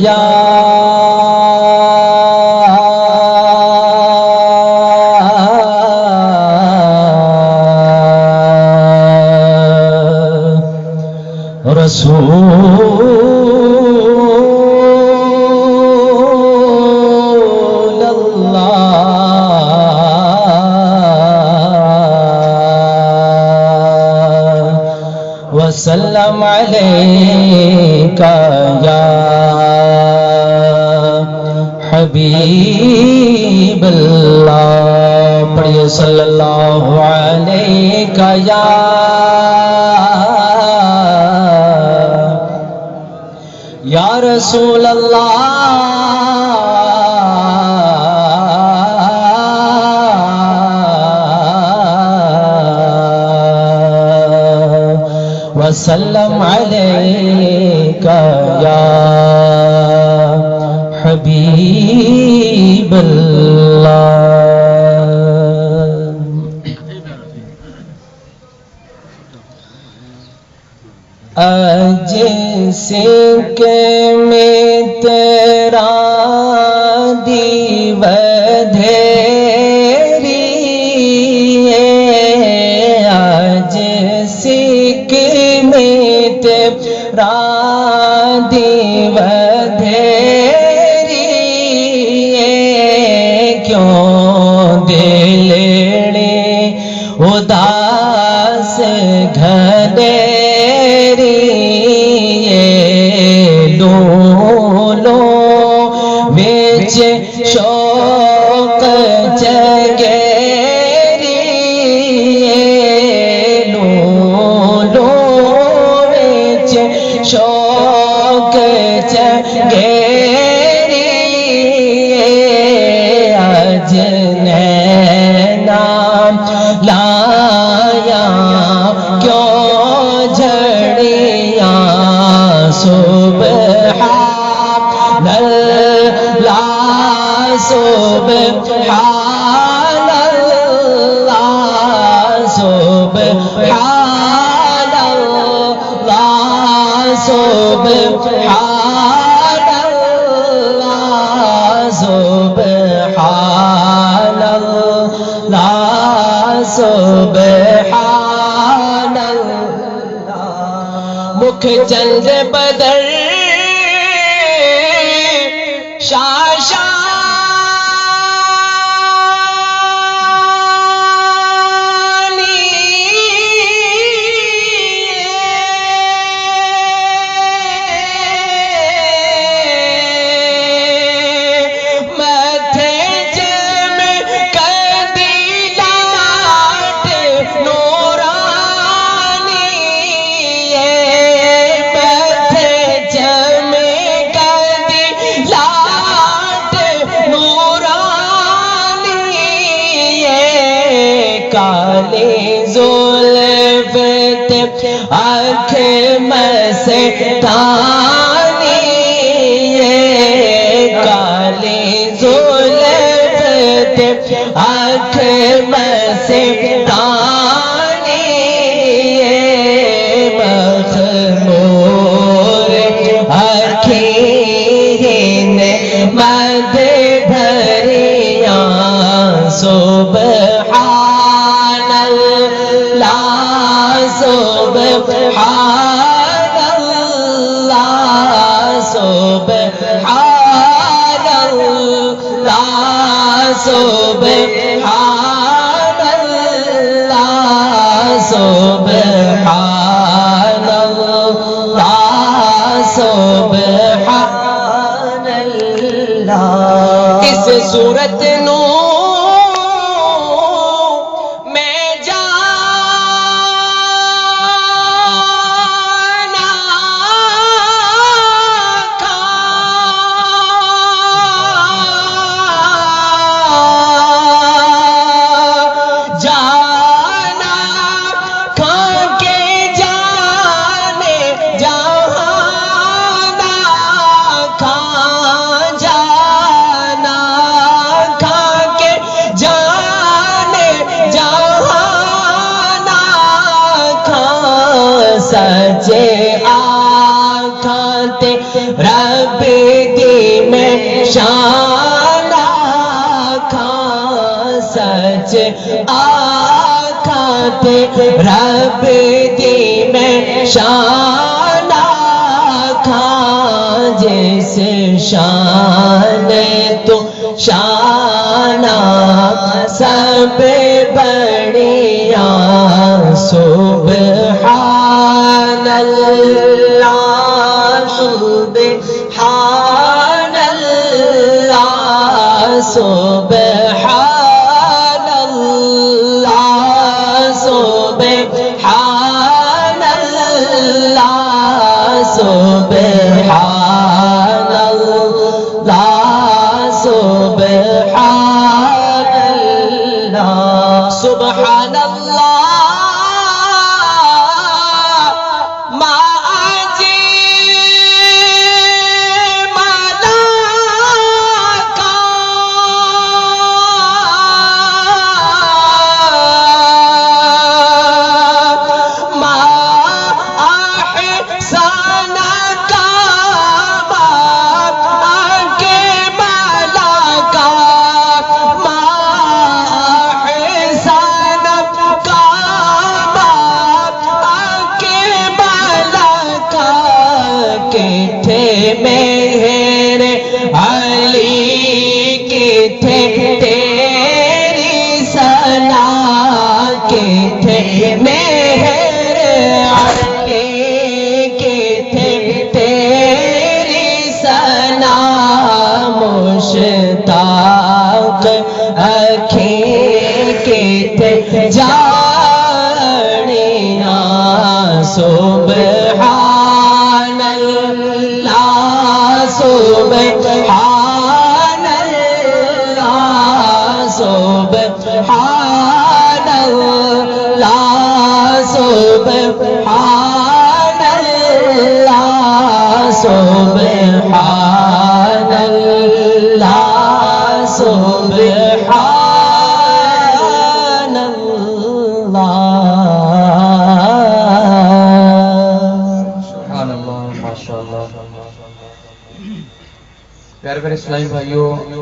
یا رسول وسلم علیکا یا حبیب اللہ، پڑھیے صلی اللہ علیکا یا رسول اللہ وسلم علیکا یا حبیب اللہ۔ جیسے کہ میں تیرا دیو دھیری جیسے کہ میں تیرا دیو دھیری کیوں دلڑے اداس گھنے شوق جگیری لولو وچ شوق جگیری اج نینا لایا کیوں جھڑیاں سبحان اللہ سبحان اللہ سبحان اللہ سبحان اللہ سبحان اللہ سبحان اللہ۔ مکھ چند بدر شاشا کالے زلف آنکھ مستانی کالے زلف آنکھ مستانی مخمور آنکھیں مد بھریاں سبحان اللہ سبحان اللہ سبحان اللہ سبحان اللہ سبحان اللہ سبحان اللہ۔ اس صورت نو سچے آنکھاں تے رب سچ آقا تے رب دی میں شان آقا جس شان تو شان سب بڑیا سبحان اللہ سبحان اللہ سبحان اللہ سبحان اللہ سبحان اللہ سبحان اللہ سبحان اللہ مہر علی کتھے تیری ثنا کتھے مہر علی کتھے تیری ثنا مشتاق اکھیں کتھے جانیاں سبحان اللہ سبحان اللہ سبحان اللہ سبحان اللہ سبحان اللہ سبحان اللہ پیارے پیارے اسلامی بھائیوں